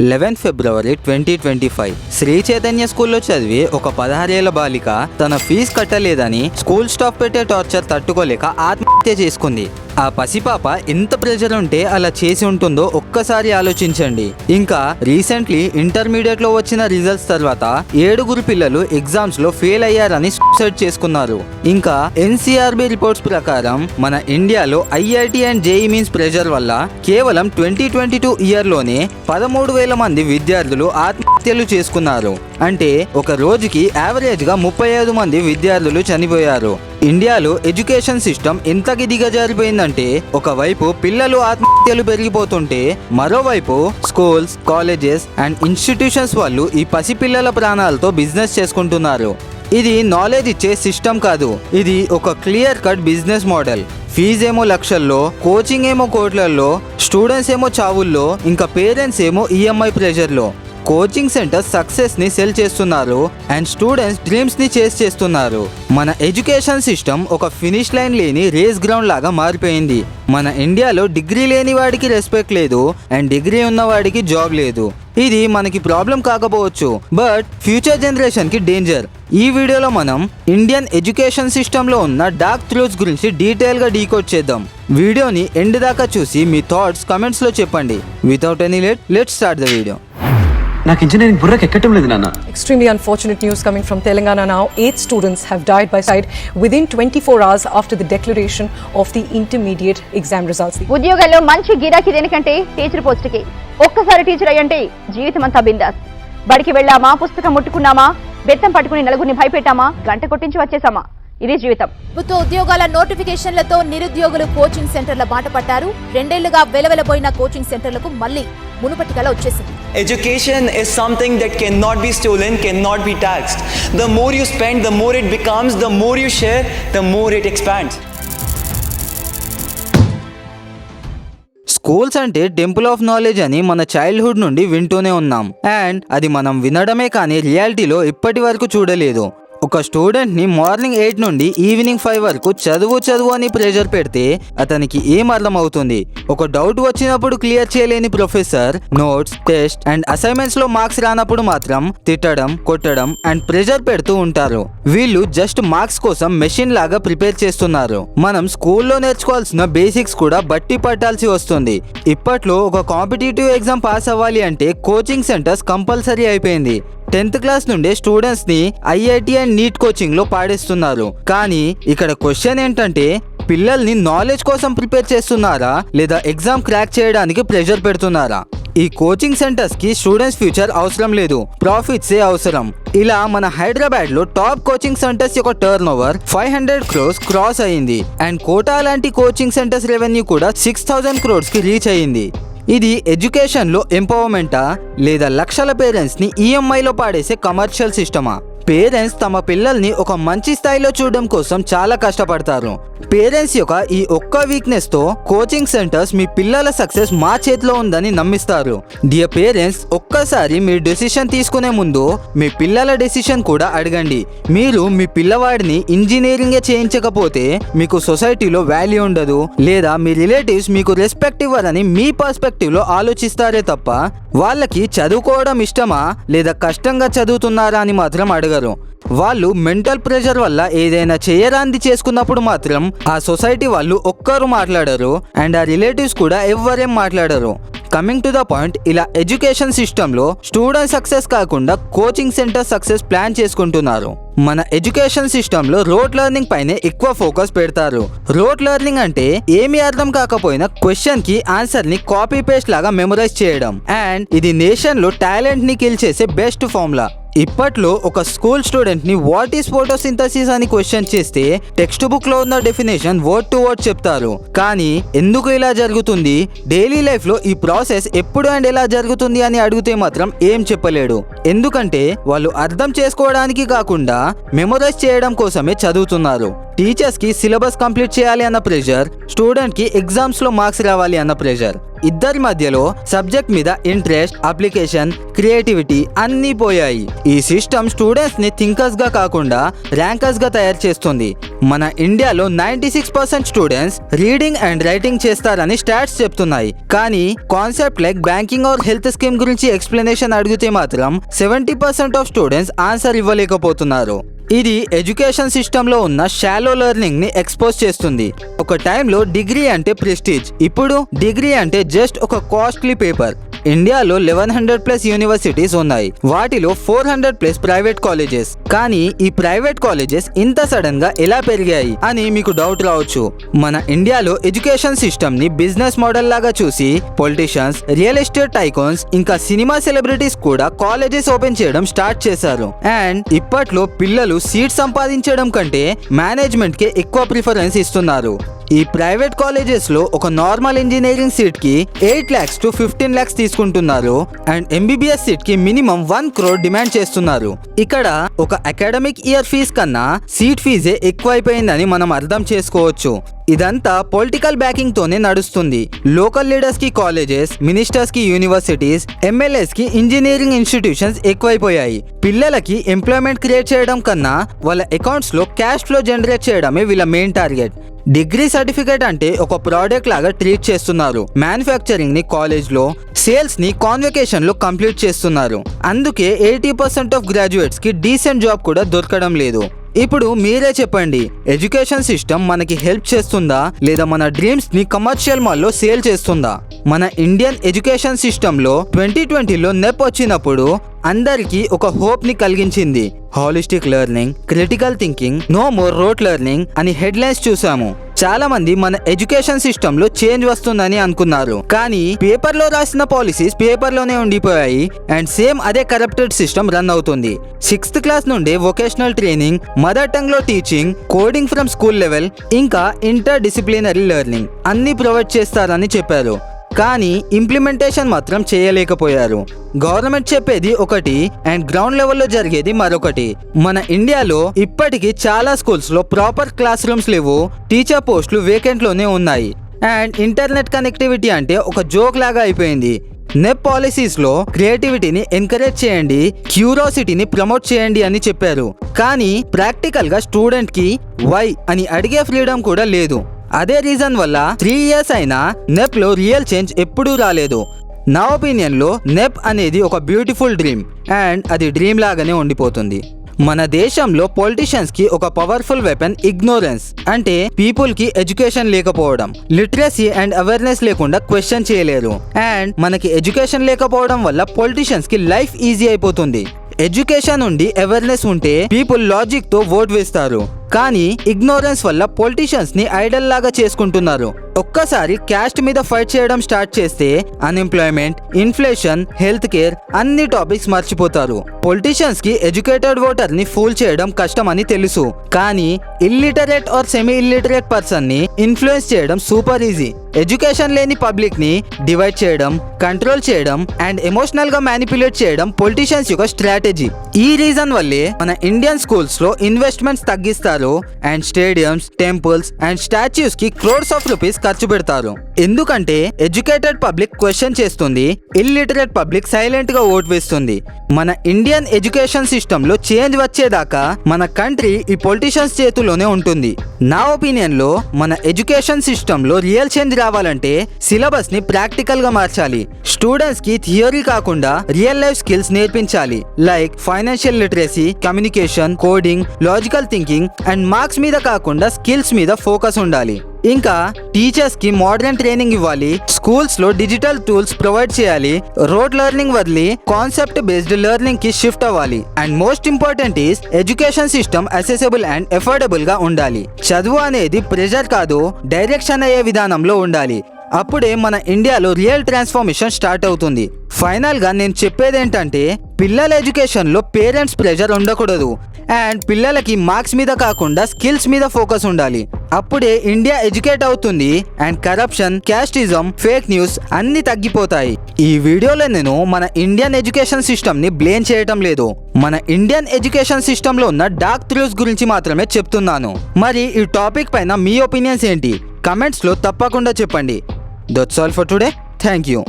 11 ఫిబ్రవరి 2025 శ్రీ చైతన్య స్కూల్లో చదివి ఒక 16 ఏళ్ల బాలిక తన ఫీజు కట్టలేదని స్కూల్ స్టాఫ్ పెట్టే టార్చర్ తట్టుకోలేక ఆత్మహత్య చేసుకుంది. ఆ పసిపాప ఎంత ప్రెజర్ ఉంటే అలా చేసి ఉంటుందో ఒక్కసారి ఆలోచించండి. ఇంకా రీసెంట్లీ ఇంటర్మీడియట్ లో వచ్చిన రిజల్ట్స్ తర్వాత 7 పిల్లలు ఎగ్జామ్స్ లో ఫెయిల్ అయ్యారని సూసైడ్ చేసుకున్నారు. ఇంకా ఎన్సీఆర్బీ రిపోర్ట్స్ ప్రకారం మన ఇండియాలో IIT and JEE means pressure వల్ల కేవలం 2022 ఇయర్ లోనే 13,000 మంది విద్యార్థులు ఆత్మహత్యలు చేసుకున్నారు. అంటే ఒక రోజుకి యావరేజ్ గా 35 మంది విద్యార్థులు చనిపోయారు. ఇండియాలో ఎడ్యుకేషన్ సిస్టమ్ ఎంతకి దిగజారిపోయిందంటే ఒకవైపు పిల్లలు ఆత్మహత్యలు పెరిగిపోతుంటే మరోవైపు స్కూల్స్, కాలేజెస్ అండ్ ఇన్స్టిట్యూషన్స్ వాళ్ళు ఈ పసిపిల్లల ప్రాణాలతో బిజినెస్ చేసుకుంటున్నారు. ఇది నాలెడ్జ్ ఇచ్చే సిస్టమ్ కాదు, ఇది ఒక క్లియర్ కట్ బిజినెస్ మోడల్. ఫీజేమో లక్షల్లో, కోచింగ్ ఏమో కోట్లల్లో, స్టూడెంట్స్ ఏమో చావుల్లో, ఇంకా పేరెంట్స్ ఏమో ఈఎంఐ ప్రెషర్లో. కోచింగ్ సెంటర్స్ సక్సెస్ ని సెల్ చేస్తున్నారు అండ్ స్టూడెంట్స్ డ్రీమ్స్ ని చేస్ చేస్తున్నారు. మన ఎడ్యుకేషన్ సిస్టమ్ ఒక ఫినిష్ లైన్ లేని రేస్ గ్రౌండ్ లాగా మారిపోయింది. మన ఇండియాలో డిగ్రీ లేని వాడికి రెస్పెక్ట్ లేదు అండ్ డిగ్రీ ఉన్న వాడికి జాబ్ లేదు. ఇది మనకి ప్రాబ్లం కాకపోవచ్చు, బట్ ఫ్యూచర్ జనరేషన్ కి డేంజర్. ఈ వీడియోలో మనం ఇండియన్ ఎడ్యుకేషన్ సిస్టమ్ లో ఉన్న డార్క్ ట్రూత్స్ గురించి డీటెయిల్ గా డీకోడ్ చేద్దాం. వీడియోని ఎండ్ దాకా చూసి మీ థాట్స్ కమెంట్స్ లో చెప్పండి. Without any late, let's start the video. నాకు ఇంజనీరింగ్ బుర్రకు ఎక్కటం లేదు నాన్న. Extremely unfortunate news coming from Telangana now. 8 students have died by suicide within 24 hours after the declaration of the intermediate exam results. ఉద్యోగాల్లో మంచి గిరాకీ దేనికంటే teacher పోస్ట్కి. ఒక్కసారి teacher అయ్యంటే జీవితం అంతా బిందాస్. బడికి వెళ్ళామా, పుస్తకం ముట్టుకున్నామా, బెత్తం పట్టుకుని నలుగురిని భయపెట్టామా, గంట కొట్టించి వచ్చేసామా, ఇది జీవితం. ప్రభుత్వ ఉద్యోగాల నోటిఫికేషన్లతో నిరుద్యోగులు కోచింగ్ సెంటర్ల బాట పట్టారు. 2 ఏళ్లుగా వెలవెలబోయిన కోచింగ్ సెంటర్లకు మళ్ళీ మునుపటి కల వచ్చేసింది. Education is something that cannot be stolen, cannot be taxed. The more you spend, the more it becomes, the more you share, the more it expands. Schools అంటే టెంపుల్ ఆఫ్ నాలెడ్జ్ అని మన childhood నుండి వింటూనే ఉన్నాం. And అది మనం వినడమే కానీ రియాలిటీలో ఇప్పటి వరకు చూడలేదు. ఒక స్టూడెంట్ ని మార్నింగ్ 8 నుండి ఈవినింగ్ 5 వరకు చదువు అని ప్రెషర్ పెడితే అతనికి ఏం అర్థం అవుతుంది? ఒక డౌట్ వచ్చినప్పుడు క్లియర్ చేయలేని professor notes, test and assignments లో మార్క్స్ రానప్పుడు మాత్రం తిట్టడం, కొట్టడం అండ్ ప్రెషర్ పెడుతూ ఉంటారు. వీళ్ళు జస్ట్ మార్క్స్ కోసం మెషిన్ లాగా ప్రిపేర్ చేస్తున్నారు. మనం స్కూల్లో నేర్చుకోవాల్సిన బేసిక్స్ కూడా బట్టి పట్టాల్సి వస్తుంది. ఇప్పట్లో ఒక కాంపిటేటివ్ ఎగ్జామ్ పాస్ అవ్వాలి అంటే కోచింగ్ సెంటర్స్ కంపల్సరీ అయిపోయింది. 10th క్లాస్ నుండే స్టూడెంట్స్ ని ఐఐటి అండ్ నీట్ కోచింగ్ లో పాడేస్తున్నారు. కానీ ఇక్కడ క్వశ్చన్ ఏంటంటే పిల్లల్ని నాలెడ్జ్ కోసం ప్రిపేర్ చేస్తున్నారా లేదా ఎగ్జామ్ క్రాక్ చేయడానికి ప్రెషర్ పెడుతున్నారా? ఈ కోచింగ్ సెంటర్స్ కి స్టూడెంట్స్ ఫ్యూచర్ అవసరం లేదు, ప్రాఫిట్స్ ఏ అవసరం. ఇలా మన హైదరాబాద్ లో టాప్ కోచింగ్ సెంటర్స్ యొక్క టర్న్ ఓవర్ 500 crores క్రాస్ అయింది అండ్ కోటా లాంటి కోచింగ్ సెంటర్స్ రెవెన్యూ కూడా 6,000 crores కి రీచ్ అయింది. ఇది ఎడ్యుకేషన్ లో ఎంపవర్మెంటా లేదా లక్షల పేరెంట్స్ ని ఈఎంఐలో పాడేసే కమర్షియల్ సిస్టమా? పేరెంట్స్ తమ పిల్లల్ని ఒక మంచి స్థాయిలో చూడడం కోసం చాలా కష్టపడతారు. పేరెంట్స్ యొక్క ఈ ఒక్క వీక్నెస్ తో కోచింగ్ సెంటర్స్ మీ పిల్లల సక్సెస్ మా చేతిలో ఉందని నమ్మిస్తారు. డియర్ పేరెంట్స్, ఒక్కసారి మీరు డెసిషన్ తీసుకునే ముందు మీ పిల్లల డెసిషన్ కూడా అడగండి. మీరు మీ పిల్లవాడిని ఇంజనీరింగే చేయించకపోతే మీకు సొసైటీలో వాల్యూ ఉండదు లేదా మీ రిలేటివ్స్ మీకు రెస్పెక్ట్ ఇవ్వరని మీ పర్స్పెక్టివ్ లో ఆలోచిస్తారే తప్ప వాళ్ళకి చదువుకోవడం ఇష్టమా లేదా కష్టంగా చదువుతున్నారా అని మాత్రం అడగరు. వాళ్ళు మెంటల్ ప్రెషర్ వల్ల ఏదైనా చేయరాంది చేసుకున్నప్పుడు మాత్రం ఆ సొసైటీ వాళ్ళు ఒక్కరు మాట్లాడరు అండ్ ఆ రిలేటివ్స్ కూడా ఎవ్వరేం మాట్లాడరు. కమింగ్ టు ద పాయింట్, ఇలా ఎడ్యుకేషన్ సిస్టంలో స్టూడెంట్ సక్సెస్ కాకుండా కోచింగ్ సెంటర్ సక్సెస్ ప్లాన్ చేసుకుంటున్నారు. మన ఎడ్యుకేషన్ సిస్టమ్ లో రోట్ లెర్నింగ్ పైనే ఎక్కువ ఫోకస్ పెడతారు. రోట్ లెర్నింగ్ అంటే ఏమీ అర్థం కాకపోయినా క్వశ్చన్ కి ఆన్సర్ ని కాపీ పేస్ట్ లాగా మెమరైజ్ చేయడం. అండ్ ఇది నేషన్ లో టాలెంట్ ని కిల్ చేసే బెస్ట్ ఫార్ములా. ఇప్పట్లో ఒక స్కూల్ స్టూడెంట్ ని వాట్ ఈస్ ఫోటోసింథసిస్ అని క్వశ్చన్ చేస్తే టెక్స్ట్ బుక్ లో ఉన్న డెఫినేషన్ వర్డ్ టు వర్డ్ చెప్తారు. కానీ ఎందుకు ఇలా జరుగుతుంది, డైలీ లైఫ్ లో ఈ ప్రాసెస్ ఎప్పుడు అండ్ ఎలా జరుగుతుంది అని అడిగితే మాత్రం ఏం చెప్పలేడు. ఎందుకంటే వాళ్ళు అర్థం చేసుకోవడానికి కాకుండా మెమరైజ్ చేయడం కోసమే చదువుతున్నారు. టీచర్స్ కి సిలబస్ కంప్లీట్ చేయాలి అన్న ప్రెషర్, స్టూడెంట్ కి ఎగ్జామ్స్ లో మార్క్స్ రావాలి అన్న ప్రెషర్. ఇద్దరి మధ్యలో సబ్జెక్ట్ మీద ఇంట్రెస్ట్, అప్లికేషన్, క్రియేటివిటీ అన్నీ పోయాయి. ఈ సిస్టమ్ స్టూడెంట్స్ ని థింకర్స్ గా కాకుండా ర్యాంకర్స్ గా తయారు చేస్తుంది. మన ఇండియాలో 96% స్టూడెంట్స్ రీడింగ్ అండ్ రైటింగ్ చేస్తారని స్టాట్స్ చెప్తున్నాయి. కానీ concept like banking or health scheme గురించి ఎక్స్ప్లెనేషన్ అడిగితే మాత్రం 70% ఆఫ్ స్టూడెంట్స్ ఆన్సర్ ఇవ్వలేకపోతున్నారు. ఇది ఎడ్యుకేషన్ సిస్టంలో ఉన్న షాలో లెర్నింగ్ ని ఎక్స్పోజ్ చేస్తుంది. ఒక టైంలో డిగ్రీ అంటే ప్రెస్టీజ్, ఇప్పుడు డిగ్రీ అంటే జస్ట్ ఒక కాస్ట్లీ పేపర్. ఇండియాలో 1100+ యూనివర్సిటీస్ ఉన్నాయి. వాటిలో 400+ ప్రైవేట్ కాలేజెస్. కానీ ఈ ప్రైవేట్ కాలేజెస్ ఇంత సడన్ గా ఎలా పెరిగాయి అని మీకు డౌట్ రావచ్చు. మన ఇండియాలో ఎడ్యుకేషన్ సిస్టమ్ ని బిజినెస్ మోడల్ లాగా చూసి పొలిటీషియన్స్, రియల్ ఎస్టేట్ టైకోన్స్, ఇంకా సినిమా సెలబ్రిటీస్ కూడా కాలేజెస్ ఓపెన్ చేయడం స్టార్ట్ చేశారు. అండ్ ఇప్పట్లో పిల్లలు సీట్ సంపాదించడం కంటే మేనేజ్మెంట్ కి ఎక్కువ ప్రిఫరెన్స్ ఇస్తున్నారు. ఈ ప్రైవేట్ కాలేజెస్ లో ఒక నార్మల్ ఇంజనీరింగ్ సీట్ కి 8 lakhs to 15 lakhs తీసుకుంటున్నారు. అండ్ ఎంబీబీఎస్ సీట్ కి మినిమం 1 crore డిమాండ్ చేస్తున్నారు. ఇక్కడ ఒక అకాడమిక్ ఇయర్ ఫీజ్ కన్నా సీట్ ఫీజే ఎక్కువైపోయిందని మనం అర్థం చేసుకోవచ్చు. ఇదంతా పొలిటికల్ బ్యాకింగ్ తోనే నడుస్తుంది. లోకల్ లీడర్స్ కి కాలేజెస్, మినిస్టర్స్ కి యూనివర్సిటీస్, ఎమ్మెల్యేస్ కి ఇంజనీరింగ్ ఇన్స్టిట్యూషన్స్ ఎక్కువైపోయాయి. పిల్లలకి ఎంప్లాయ్మెంట్ క్రియేట్ చేయడం కన్నా వాళ్ళ అకౌంట్స్ లో క్యాష్ ఫ్లో జనరేట్ చేయడమే వీళ్ళ మెయిన్ టార్గెట్. డిగ్రీ సర్టిఫికేట్ అంటే ఒక ప్రోడక్ట్ లాగా ట్రీట్ చేస్తున్నారు. మ్యానుఫ్యాక్చరింగ్ ని కాలేజ్ లో, సేల్స్ ని కాన్వకేషన్ లో కంప్లీట్ చేస్తున్నారు. అందుకే 80% ఆఫ్ గ్రాడ్యుయేట్స్ కి డీసెంట్ జాబ్ కూడా దొరకడం లేదు. ఇప్పుడు మీరే చెప్పండి, ఎడ్యుకేషన్ సిస్టమ్ మనకి హెల్ప్ చేస్తుందా లేదా మన డ్రీమ్స్ ని కమర్షియల్ మాల్లో సేల్ చేస్తుందా? మన ఇండియన్ ఎడ్యుకేషన్ సిస్టమ్ లో 2020లో నెప్ వచ్చినప్పుడు అందరికీ ఒక హోప్ ని కలిగించింది. Holistic learning, critical thinking, no more rote learning అని హెడ్లైన్స్ చూసాము. చాలా మంది మన ఎడ్యుకేషన్ సిస్టమ్ లో చేంజ్ వస్తుందని అనుకున్నారు. కానీ పేపర్ లో రాసిన పాలసీస్ పేపర్ లోనే ఉండిపోయాయి. అండ్ సేమ్ అదే కరప్టెడ్ సిస్టమ్ రన్ అవుతుంది. 6th క్లాస్ నుండే వొకేషనల్ ట్రైనింగ్, మదర్ టంగ్ లో teaching, coding from school level, ఇంకా ఇంటర్ డిసిప్లినరీ లెర్నింగ్ అన్ని ప్రొవైడ్ చేస్తారని చెప్పారు. కానీ ఇంప్లిమెంటేషన్ మాత్రం చేయలేకపోయారు. గవర్నమెంట్ చెప్పేది ఒకటి అండ్ గ్రౌండ్ లెవెల్లో జరిగేది మరొకటి. మన ఇండియాలో ఇప్పటికీ చాలా స్కూల్స్ లో ప్రాపర్ క్లాస్ రూమ్స్ లేవు. టీచర్ పోస్టులు వేకెంట్ లోనే ఉన్నాయి. అండ్ ఇంటర్నెట్ కనెక్టివిటీ అంటే ఒక జోక్ లాగా అయిపోయింది. నెప్ పాలసీస్ లో క్రియేటివిటీని ఎంకరేజ్ చేయండి, క్యూరియాసిటీని ప్రమోట్ చేయండి అని చెప్పారు. కానీ ప్రాక్టికల్ గా స్టూడెంట్ కి వై అని అడిగే ఫ్రీడమ్ కూడా లేదు. అదే రీజన్ వల్ల 3 years అయినా నెప్ లో రియల్ చేంజ్ ఎప్పుడూ రాలేదు. నా ఒపీనియన్ లో నెప్ అనేది ఒక బ్యూటిఫుల్ డ్రీమ్ అండ్ అది డ్రీమ్ లాగానే ఉండిపోతుంది. మన దేశంలో పొలిటీషియన్స్ కి ఒక పవర్ఫుల్ వెపన్ ఇగ్నోరెన్స్. అంటే పీపుల్ కి ఎడ్యుకేషన్ లేకపోవడం, లిటరసీ అండ్ అవేర్నెస్ లేకుండా క్వశ్చన్ చేయలేరు. అండ్ మనకి ఎడ్యుకేషన్ లేకపోవడం వల్ల పొలిటీషియన్స్ కి లైఫ్ ఈజీ అయిపోతుంది. ఎడ్యుకేషన్ ఉండి అవేర్నెస్ ఉంటే పీపుల్ లాజిక్ తో ఓట్ వేస్తారు. కానీ ఇగ్నోరెన్స్ వల్ల పొలిటీషియన్స్ ని ఐడల్ లాగా చేసుకుంటున్నారు. ఒక్కసారి క్యాస్ట్ మీద ఫైట్ చేయడం స్టార్ట్ చేస్తే అన్ఎంప్లాయ్మెంట్, ఇన్ఫ్లేషన్, హెల్త్ కేర్ అన్ని టాపిక్స్ మర్చిపోతారు. పొలిటీషియన్స్ కి ఎడ్యుకేటెడ్ ఓటర్ ని ఫూల్ చేయడం కష్టం అని తెలుసు. కానీ illiterate or semi illiterate person ని ఇన్ఫ్లుయెన్స్ చేయడం సూపర్ ఈజీ. ఎడ్యుకేషన్ లేని పబ్లిక్ ని డివైడ్ చేయడం, కంట్రోల్ చేయడం అండ్ ఎమోషనల్ గా మ్యానిపులేట్ చేయడం పొలిటీషియన్స్ యొక్క స్ట్రాటజీ. ఈ రీజన్ వల్లే మన ఇండియన్ స్కూల్స్ లో ఇన్వెస్ట్మెంట్స్ తగ్గిస్తారు and stadiums, temples and statues కి crores of rupees ఖర్చు పెడతారు. ఎందుకంటే ఎడ్యుకేటెడ్ పబ్లిక్ క్వశ్చన్ చేస్తుంది, ఇల్లిటరేట్ పబ్లిక్ సైలెంట్ గా ఓట్ వేస్తుంది. మన ఇండియన్ ఎడ్యుకేషన్ సిస్టమ్ లో చేంజ్ వచ్చేదాకా మన కంట్రీ ఈ పొలిటీషియన్స్ చేతుల్లోనే ఉంటుంది. నా ఒపీనియన్ లో మన ఎడ్యుకేషన్ సిస్టమ్ లో రియల్ చేంజ్ రావాలంటే సిలబస్ ని ప్రాక్టికల్ గా మార్చాలి. స్టూడెంట్స్ కి థియరీ కాకుండా రియల్ లైఫ్ స్కిల్స్ నేర్పించాలి. Like financial literacy, communication, coding, logical thinking and marks మీద కాకుండా స్కిల్స్ మీద ఫోకస్ ఉండాలి. ఇంకా టీచర్స్ కి మోడర్న్ ట్రైనింగ్ ఇవ్వాలి. స్కూల్స్ లో డిజిటల్ టూల్స్ ప్రొవైడ్ చేయాలి. రోడ్ లెర్నింగ్ వదిలి కాన్సెప్ట్ బేస్డ్ లెర్నింగ్ కి షిఫ్ట్ అవ్వాలి. And most important is education system assessable and affordable గా ఉండాలి. చదువు అనేది ప్రెజర్ కాదు, డైరెక్షన్ అయ్యే విధానంలో ఉండాలి. అప్పుడే మన ఇండియాలో రియల్ ట్రాన్స్ఫర్మేషన్ స్టార్ట్ అవుతుంది. ఫైనల్ గా నేను చెప్పేది ఏంటంటే పిల్లల ఎడ్యుకేషన్ లో పేరెంట్స్ ప్రెజర్ ఉండకూడదు. అండ్ పిల్లలకి మార్క్స్ మీద కాకుండా స్కిల్స్ మీద ఫోకస్ ఉండాలి. అప్పుడే ఇండియా ఎడ్యుకేట్ అవుతుంది and corruption, casteism, fake news అన్ని తగ్గిపోతాయి. ఈ వీడియోలో నేను మన ఇండియన్ ఎడ్యుకేషన్ సిస్టమ్ ని బ్లేమ్ చేయటం లేదు. మన ఇండియన్ ఎడ్యుకేషన్ సిస్టమ్ లో ఉన్న డార్క్ ట్రూత్స్ గురించి మాత్రమే చెప్తున్నాను. మరి ఈ టాపిక్ పైన మీ ఒపీనియన్స్ ఏంటి? కమెంట్స్ లో తప్పకుండా చెప్పండి. That's all for today. Thank you.